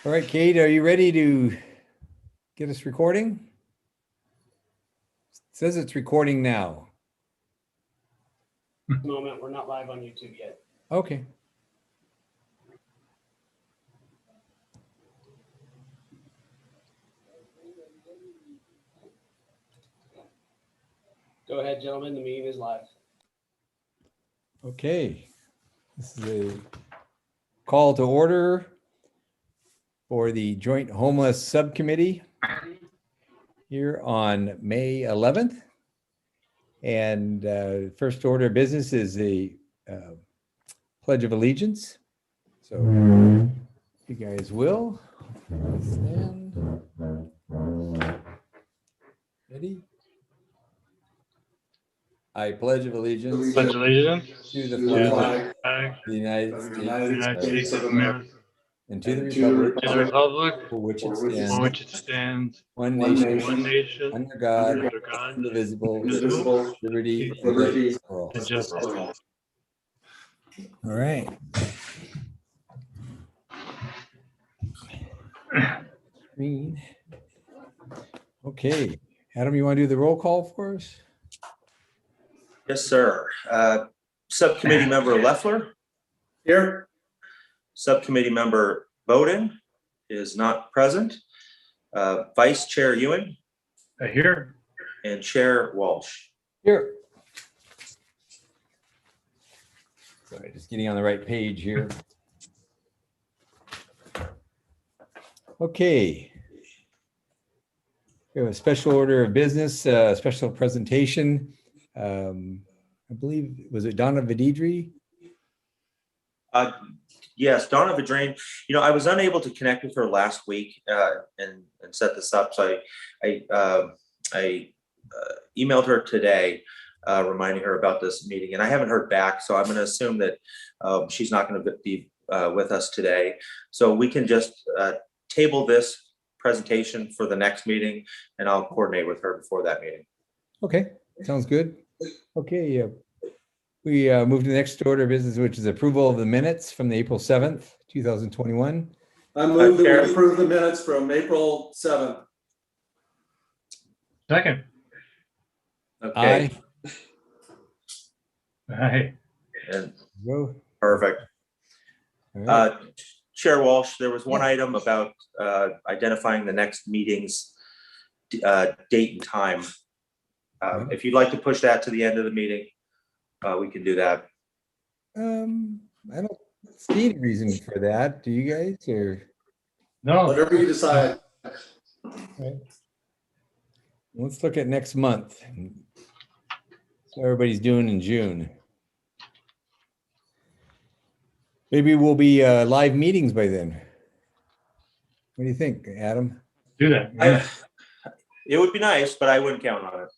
All right, Kate, are you ready to get us recording? It says it's recording now. Moment, we're not live on YouTube yet. Okay. Go ahead, gentlemen. The meeting is live. Okay. This is a call to order for the Joint Homeless Subcommittee here on May 11th. And first order of business is the Pledge of Allegiance. So you guys will stand. Ready? I pledge allegiance Pledge allegiance to the to the flag flag of the United of the United States States of America, and to the and to the republic to the republic for which it for stands, it stands, one one nation, nation, under God, under God, indivisible, indivisible, liberty with and liberty justice for all. and justice for all. All right. Green. Okay, Adam, you want to do the roll call for us? Yes, sir. Subcommittee member Leffler. Here. Subcommittee member Bowden is not present. Vice Chair Ewing Here. and Chair Walsh. Here. Sorry, just getting on the right page here. Okay. We have a special order of business, special presentation. I believe, was it Donna Vididri? Yes, Donna Vidrain. You know, I was unable to connect with her last week and set this up. So I emailed her today, reminding her about this meeting, and I haven't heard back. So I'm going to assume that she's not going to be with us today. So we can just table this presentation for the next meeting, and I'll coordinate with her before that meeting. Okay, sounds good. Okay, we move to the next order of business, which is approval of the minutes from the April 7th, 2021. I move that we approve the minutes from April 7th. Second. Okay. Aye. And Go. perfect. All right. Chair Walsh, there was one item about identifying the next meeting's date and time. If you'd like to push that to the end of the meeting, we can do that. I don't see any reason for that. Do you guys? Or No. Whatever you decide. right. Let's look at next month. So everybody's doing in June. Maybe we'll be live meetings by then. What do you think, Adam? Do that. It would be nice, but I wouldn't count on it.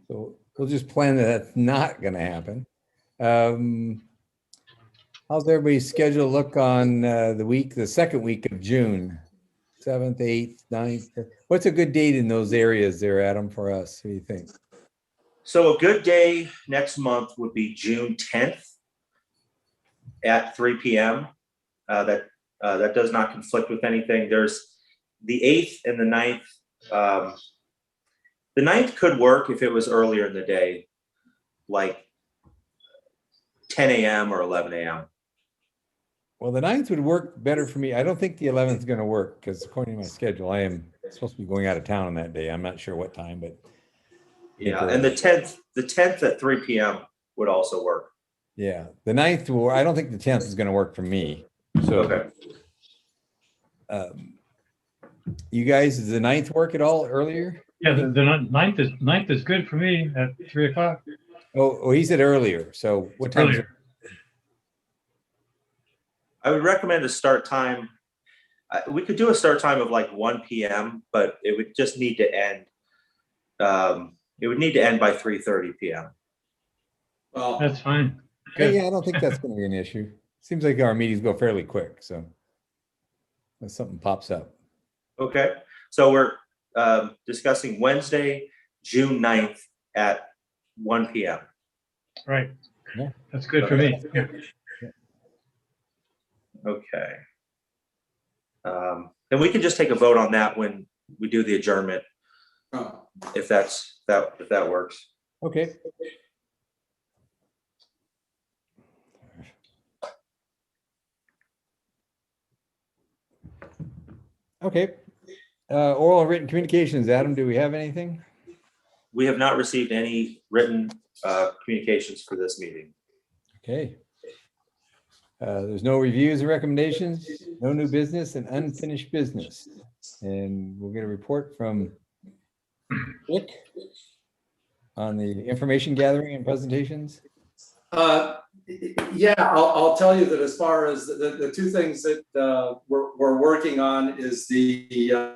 So we'll just plan that that's not going to happen. How's everybody's schedule look on the second week of June? 7th, 8th, 9th. What's a good date in those areas there, Adam, for us? What do you think? So a good day next month would be June 10th at 3 p.m. That does not conflict with anything. There's the 8th and the 9th. The 9th could work if it was earlier in the day, like 10 a.m. or 11 a.m. Well, the 9th would work better for me. I don't think the 11th is going to work because according to my schedule, I am supposed to be going out of town on that day. I'm not sure what time, but Yeah, and the 10th at 3 p.m. would also work. yeah, the 9th will. I don't think the 10th is going to work for me. So, Okay. You guys, does the 9th work at all earlier? Yeah, the 9th is good for me at 3 o'clock. Oh, he said earlier. So what time? Earlier. I would recommend a start time. We could do a start time of like 1 p.m., but it would just need to end. It would need to end by 3:30 p.m. Well, That's fine. Yeah, I don't think that's going to be an issue. Seems like our meetings go fairly quick, so unless something pops up. Okay, so we're discussing Wednesday, June 9th at 1 p.m. Right. Yeah. That's good for me. Yeah. Okay. Then we can just take a vote on that when we do the adjournment, Oh, if that works. Okay. Okay. Oral and written communications. Adam, do we have anything? We have not received any written communications for this meeting. Okay. There's no reviews or recommendations, no new business and unfinished business. And we'll get a report from Rick on the information gathering and presentations. Yeah, I'll tell you that as far as the two things that we're working on is the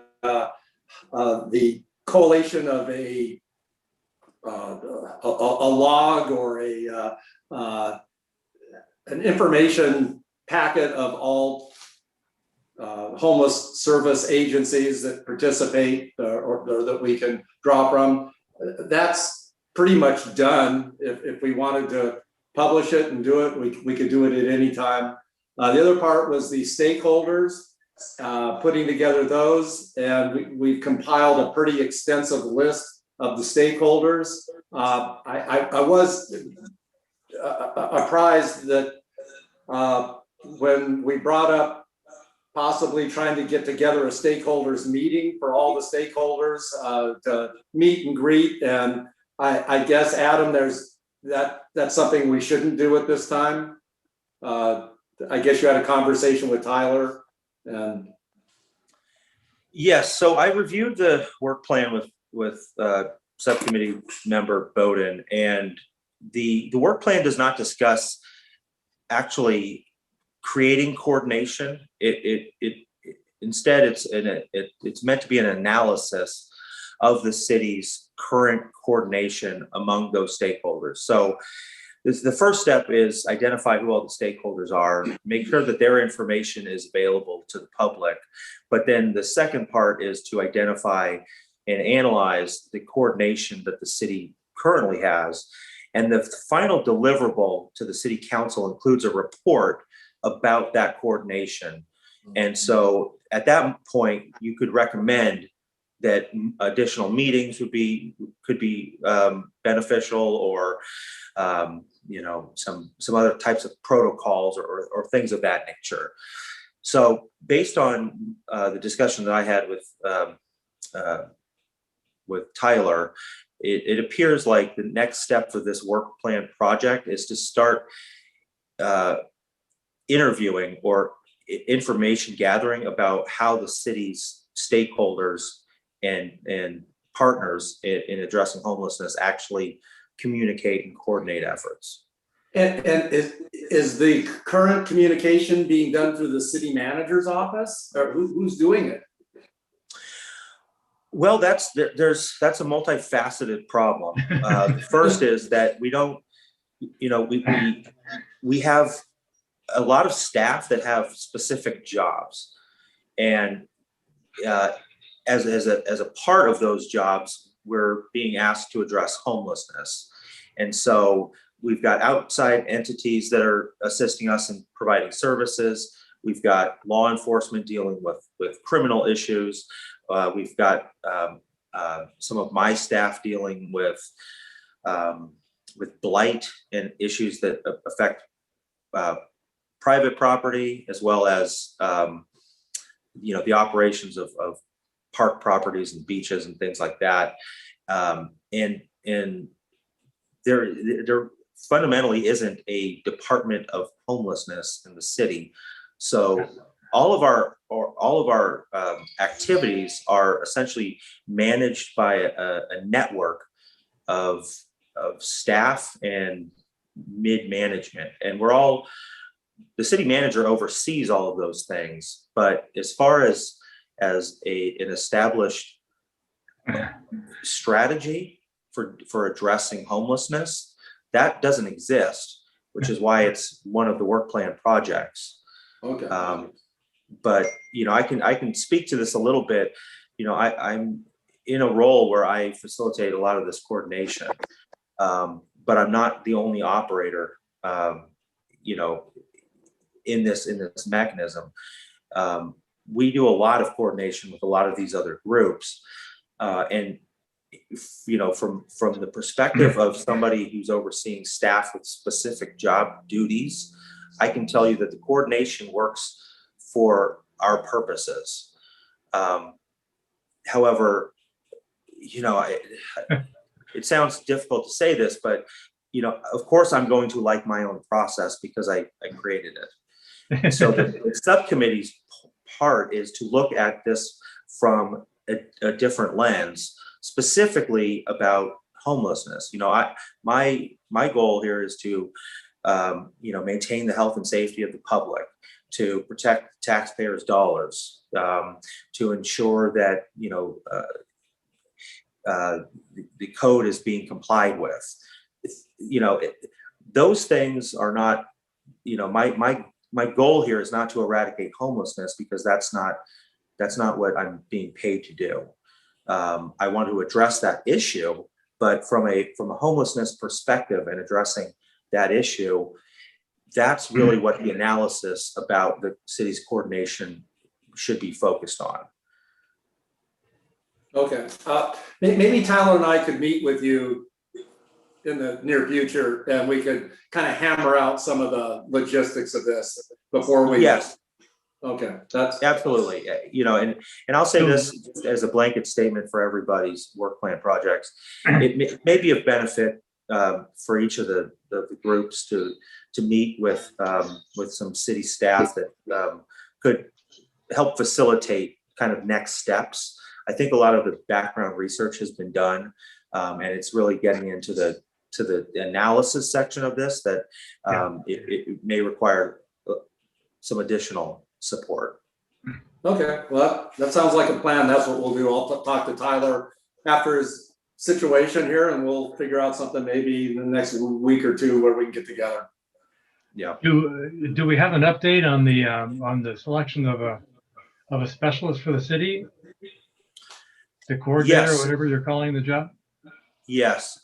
collation of a log or an information packet of all homeless service agencies that participate or that we can draw from. That's pretty much done. If we wanted to publish it and do it, we could do it at any time. The other part was the stakeholders, putting together those, and we've compiled a pretty extensive list of the stakeholders. I was apprised that when we brought up possibly trying to get together a stakeholders meeting for all the stakeholders to meet and greet, and I guess, Adam, that's something we shouldn't do at this time. I guess you had a conversation with Tyler, and Yes, so I reviewed the work plan with subcommittee member Bowden, and the work plan does not discuss actually creating coordination. Instead it's meant to be an analysis of the city's current coordination among those stakeholders. So the first step is identify who all the stakeholders are, make sure that their information is available to the public. But then the second part is to identify and analyze the coordination that the city currently has. And the final deliverable to the city council includes a report about that coordination. And so at that point, you could recommend that additional meetings could be beneficial, or some other types of protocols or things of that nature. So based on the discussion that I had with Tyler, it appears like the next step for this work plan project is to start interviewing or information gathering about how the city's stakeholders and partners in addressing homelessness actually communicate and coordinate efforts. And is the current communication being done through the city manager's office, or who's doing it? Well, that's a multifaceted problem. The first is that we don't, we have a lot of staff that have specific jobs, and as a part of those jobs, we're being asked to address homelessness. And so we've got outside entities that are assisting us in providing services. We've got law enforcement dealing with criminal issues. We've got some of my staff dealing with blight and issues that affect private property, as well as the operations of park properties and beaches and things like that. And there fundamentally isn't a department of homelessness in the city. So all of our activities are essentially managed by a network of staff and mid-management, and the city manager oversees all of those things. But as far as an established strategy for addressing homelessness, that doesn't exist, which is why it's one of the work plan projects. Okay. But I can speak to this a little bit. I'm in a role where I facilitate a lot of this coordination, but I'm not the only operator. in this mechanism. We do a lot of coordination with a lot of these other groups, and from the perspective of somebody who's overseeing staff with specific job duties, I can tell you that the coordination works for our purposes. However, it sounds difficult to say this, but of course I'm going to like my own process because I created it. So the subcommittee's part is to look at this from a different lens, specifically about homelessness. My goal here is to maintain the health and safety of the public, to protect taxpayers' dollars, to ensure that the code is being complied with. Those things are not. My goal here is not to eradicate homelessness, because that's not what I'm being paid to do. I want to address that issue, but from a homelessness perspective and addressing that issue, that's really what the analysis about the city's coordination should be focused on. Okay, maybe Tyler and I could meet with you in the near future, and we could kind of hammer out some of the logistics of this before we. Yes. Okay, that's absolutely. And I'll say this as a blanket statement for everybody's work plan projects. It may be of benefit for each of the groups to meet with some city staff that could help facilitate kind of next steps. I think a lot of the background research has been done, and it's really getting into the analysis section of this that it may require some additional support. okay. Well, that sounds like a plan. That's what we'll do. I'll talk to Tyler after his situation here, and we'll figure out something maybe in the next week or two where we can get together. Yeah. Do we have an update on the selection of a specialist for the city? The coordinator, Yes. or whatever you're calling the job? Yes.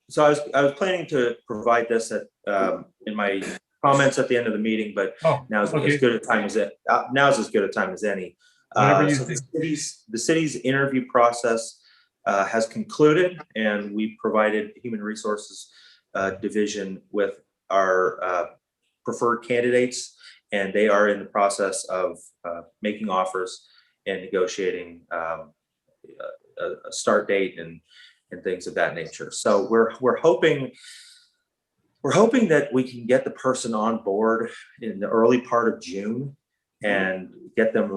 So I was planning to provide this in my comments at the end of the meeting, but now's as good a time as it. Now's as good a time as any. So the city's interview process has concluded, and we provided Human Resources Division with our preferred candidates, and they are in the process of making offers and negotiating a start date and things of that nature. So we're hoping that we can get the person on board in the early part of June and get them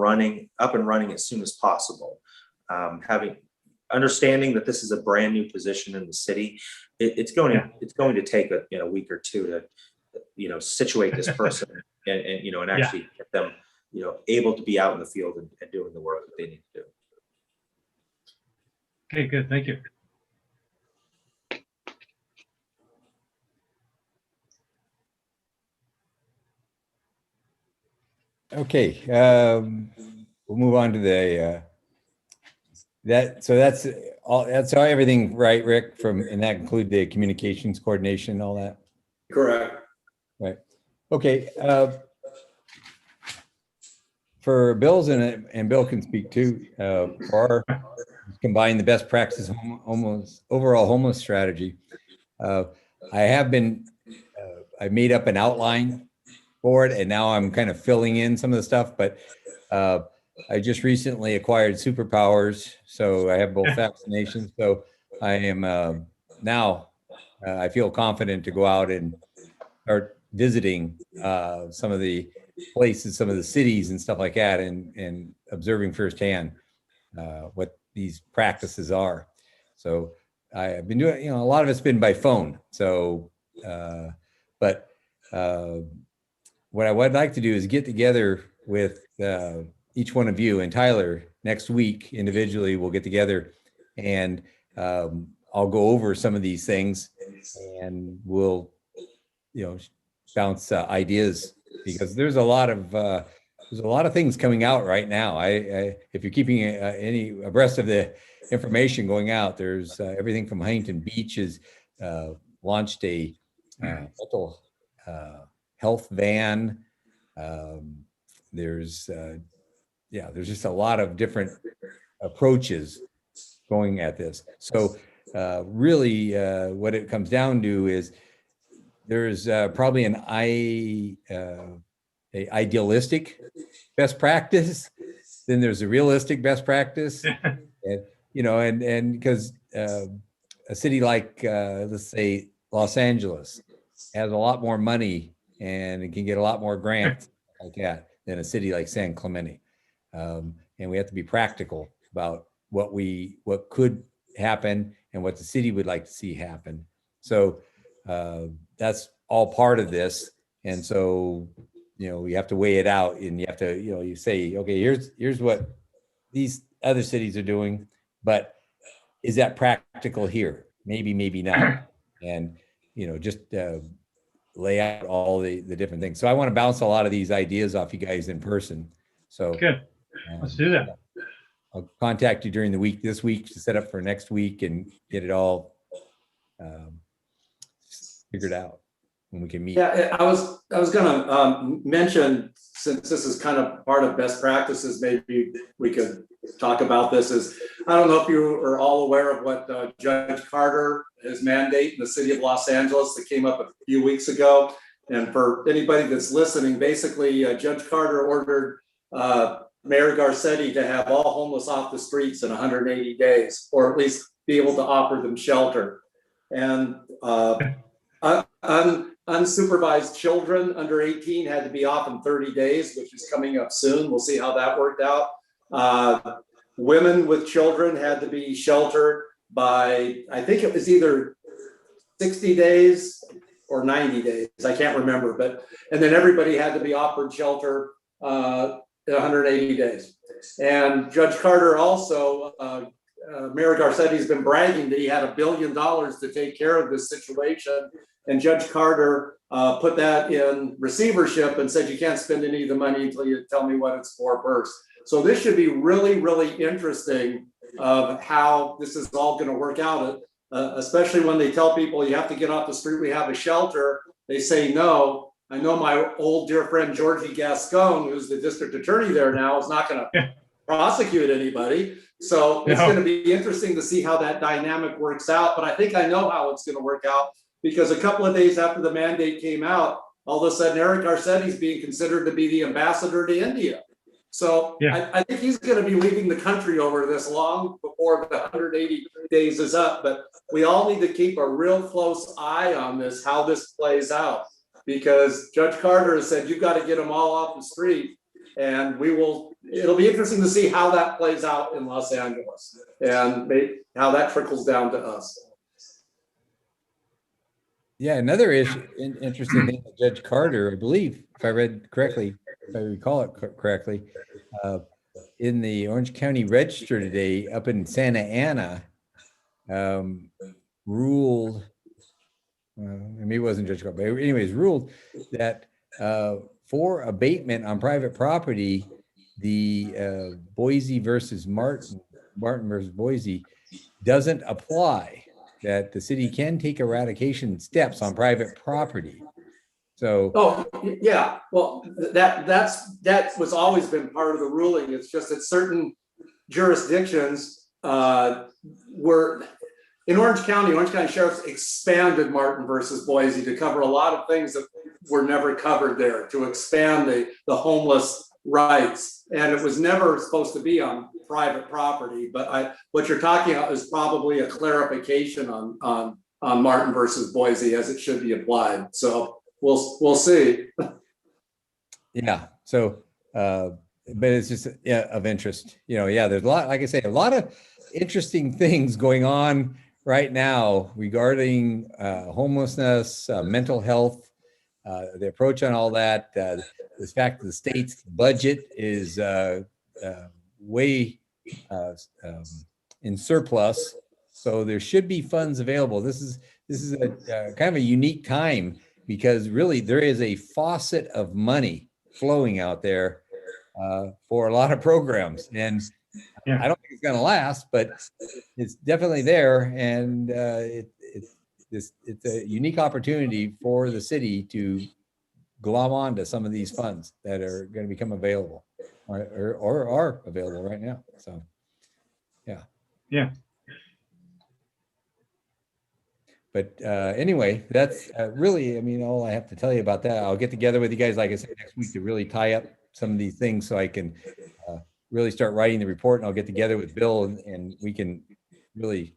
up and running as soon as possible. Understanding that this is a brand new position in the city, it's going to take a week or two to situate this person and actually get them able to be out in the field and doing the work that they need to do. Okay, good. Thank you. Okay, we'll move on to that's all. That's all. Everything right, Rick? And that include the communications coordination and all that. Correct. Right. Okay. For Bill's and Bill can speak too. For our combine the best practices overall homeless strategy. I made up an outline for it, and now I'm kind of filling in some of the stuff, but I just recently acquired superpowers, so I have both vaccinations. So I am now I feel confident to go out and start visiting some of the places, some of the cities and stuff like that, and observing firsthand what these practices are. So I've been doing, a lot of it's been by phone. So, but what I would like to do is get together with each one of you, and Tyler next week individually. We'll get together, and I'll go over some of these things, and we'll bounce ideas, because there's a lot of things coming out right now. If you're keeping any abreast of the information going out, there's everything from Huntington Beach has launched a mental health van. There's there's just a lot of different approaches going at this. So really what it comes down to is there's probably a idealistic best practice, then there's a realistic best practice, and and because a city like let's say Los Angeles has a lot more money and it can get a lot more grants like that than a city like San Clemente, and we have to be practical about what could happen and what the city would like to see happen. So that's all part of this, and so you have to weigh it out, and you have to you say, okay, here's what these other cities are doing, but is that practical here? Maybe, maybe not. And just lay out all the different things. So I want to bounce a lot of these ideas off you guys in person. So Good. Let's do that. I'll contact you during the week this week to set up for next week and get it all figured out when we can meet. Yeah, I was gonna mention, since this is kind of part of best practices, maybe we could talk about this. I don't know if you are all aware of what Judge Carter, his mandate in the city of Los Angeles that came up a few weeks ago. And for anybody that's listening, basically Judge Carter ordered Mayor Garcetti to have all homeless off the streets in 180 days, or at least be able to offer them shelter. And unsupervised children under 18 had to be off in 30 days, which is coming up soon. We'll see how that worked out. Women with children had to be sheltered by, I think it was either 60 days or 90 days. I can't remember, and then everybody had to be offered shelter in 180 days. And Judge Carter also, Mayor Garcetti's been bragging that he had $1 billion to take care of this situation. And Judge Carter put that in receivership and said, you can't spend any of the money until you tell me what it's for first. So this should be really, really interesting of how this is all going to work out, especially when they tell people you have to get off the street, we have a shelter. They say no. I know my old dear friend Georgie Gascon, who's the district attorney there now, is not going to prosecute anybody. So it's going to be interesting to see how that dynamic works out. But I think I know how it's going to work out, because a couple of days after the mandate came out, all of a sudden Eric Garcetti is being considered to be the ambassador to India. So I think he's going to be leaving the country over this long before the 180 days is up. But we all need to keep a real close eye on this, how this plays out, because Judge Carter has said, you've got to get them all off the street. And it'll be interesting to see how that plays out in Los Angeles and how that trickles down to us. Yeah, another issue, interesting thing that Judge Carter, I believe, if I read correctly, if I recall it correctly, in the Orange County Register today, up in Santa Ana, ruled, maybe it wasn't Judge Carter, but anyways, ruled that for abatement on private property, the Boise versus Martin versus Boise doesn't apply. That the city can take eradication steps on private property. So, yeah, well, that was always been part of the ruling. It's just that certain jurisdictions were in Orange County Sheriff's expanded Martin versus Boise to cover a lot of things that were never covered there, to expand the homeless rights, and it was never supposed to be on private property. But what you're talking about is probably a clarification on Martin versus Boise as it should be applied. So we'll see. Yeah. So, but it's just of interest. There's a lot, like I say, a lot of interesting things going on right now regarding homelessness, mental health, the approach on all that. The fact that the state's budget is way in surplus, so there should be funds available. This is a kind of a unique time, because really there is a faucet of money flowing out there for a lot of programs, and I don't think it's going to last, but it's definitely there, and it's a unique opportunity for the city to glom on to some of these funds that are going to become available or are available right now. So, yeah. Yeah. But anyway, that's really, I mean, all I have to tell you about that. I'll get together with you guys, like I said, next week to really tie up some of these things so I can really start writing the report, and I'll get together with Bill and we can really,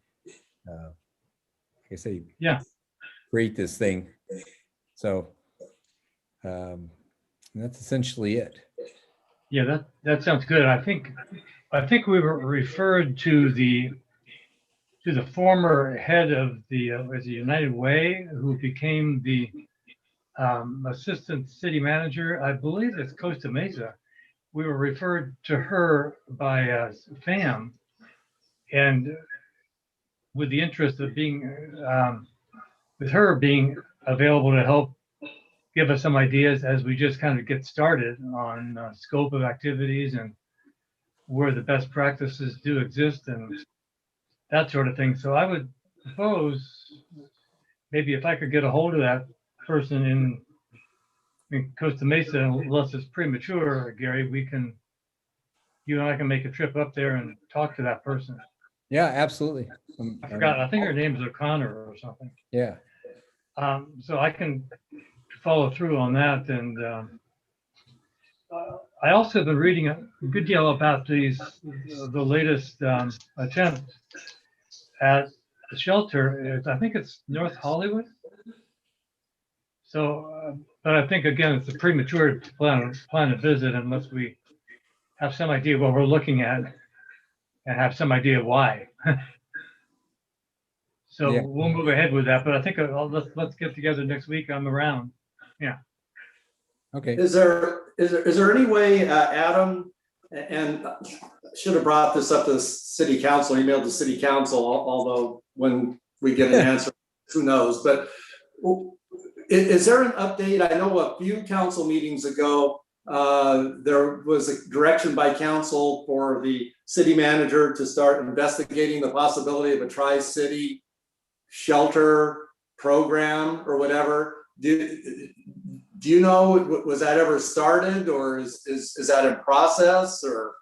like I say, Yeah. create this thing. So that's essentially it. Yeah, that sounds good. I think we were referred to the former head of the United Way, who became the assistant city manager. I believe it's Costa Mesa. We were referred to her by FAM, and with the interest of being with her being available to help give us some ideas as we just kind of get started on scope of activities and where the best practices do exist and that sort of thing. So I would propose maybe if I could get a hold of that person in Costa Mesa, unless it's premature, Gary, you and I can make a trip up there and talk to that person. Yeah, absolutely. I forgot. I think her name is O'Connor or something. Yeah. So I can follow through on that. And I also have been reading a good deal about the latest attempt at the shelter. I think it's North Hollywood. So, but I think again, it's a premature to plan a visit unless we have some idea what we're looking at and have some idea why. So Yeah. we'll move ahead with that. But I think let's get together next week. I'm around. Yeah. Okay. Is there any way, Adam, and should have brought this up to the city council, emailed to city council, although when we get an answer, who knows, but is there an update? I know a few council meetings ago, there was a direction by council for the city manager to start investigating the possibility of a tri-city shelter program or whatever. Do you know, was that ever started, or is that in process, or?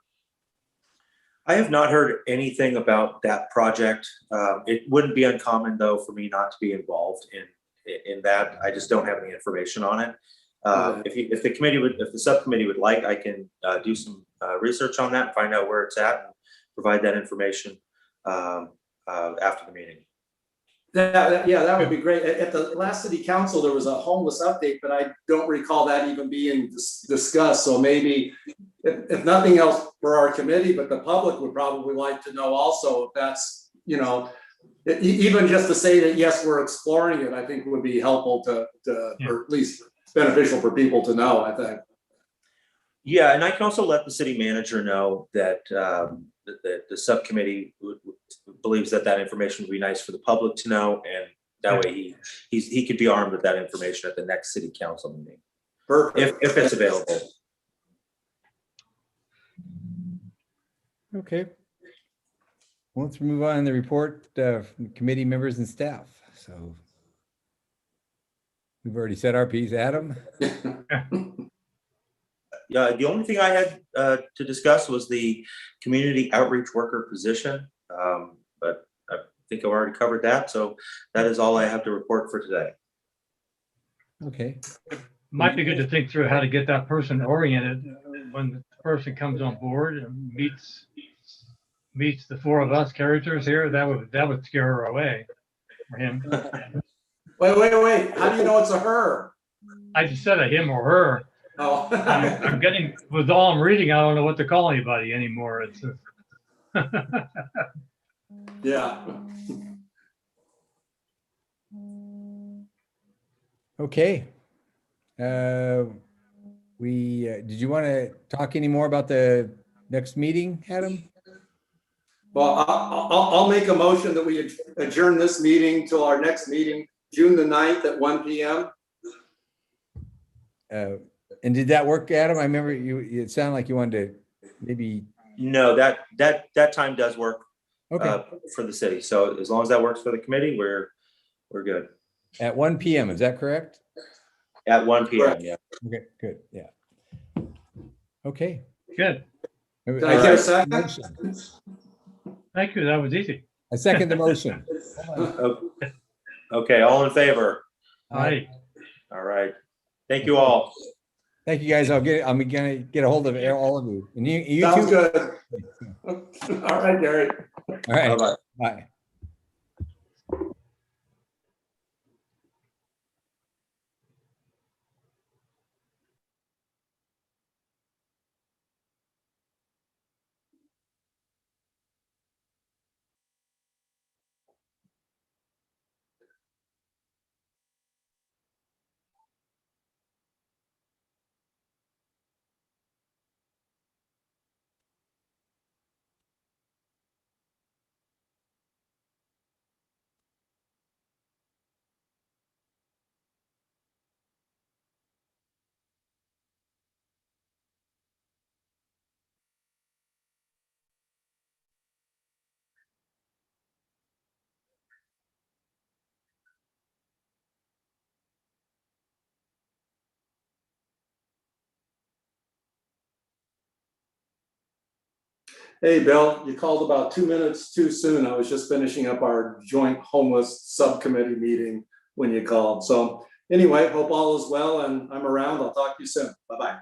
I have not heard anything about that project. It wouldn't be uncommon though for me not to be involved in that. I just don't have any information on it. If the subcommittee would like, I can do some research on that and find out where it's at and provide that information after the meeting. That would be great. At the last city council, there was a homeless update, but I don't recall that even being discussed. So maybe, if nothing else for our committee, but the public would probably like to know also if that's, even just to say that, yes, we're exploring it, I think would be helpful or at least beneficial for people to know, I think. Yeah, and I can also let the city manager know that the subcommittee believes that information would be nice for the public to know, and that way he could be armed with that information at the next city council meeting. Perfect. If it's available. Okay. Well, let's move on to the report from committee members and staff. So we've already said our piece. Adam? Yeah, the only thing I had to discuss was the community outreach worker position, but I think I've already covered that. So that is all I have to report for today. Okay. Might be good to think through how to get that person oriented when the person comes on board and meets the four of us characters here. That would scare her away, for him. Wait. How do you know it's a her? I just said a him or her. Oh. I'm getting, with all I'm reading, I don't know what to call anybody anymore. It's Yeah. Okay. Did you want to talk any more about the next meeting, Adam? Well, I'll make a motion that we adjourn this meeting till our next meeting, June the 9th at 1 p.m. And did that work, Adam? I remember it sounded like you wanted to maybe. No, that time does work for the city. So as long as that works for the committee, we're good. At 1 p.m. Is that correct? At 1 p.m. Correct. Yeah. Okay, good, yeah. Okay. Good. Can I get a second? Motion. Thank you. That was easy. I second the motion. Okay, all in favor? Aye. All right. Thank you all. Thank you, guys. I'm gonna get a hold of all of you. And you Sounds too. good. All right, Gary. All right, Bye-bye. bye. Hey, Bill, you called about 2 minutes too soon. I was just finishing up our joint homeless subcommittee meeting when you called. So anyway, hope all is well and I'm around. I'll talk to you soon. Bye-bye.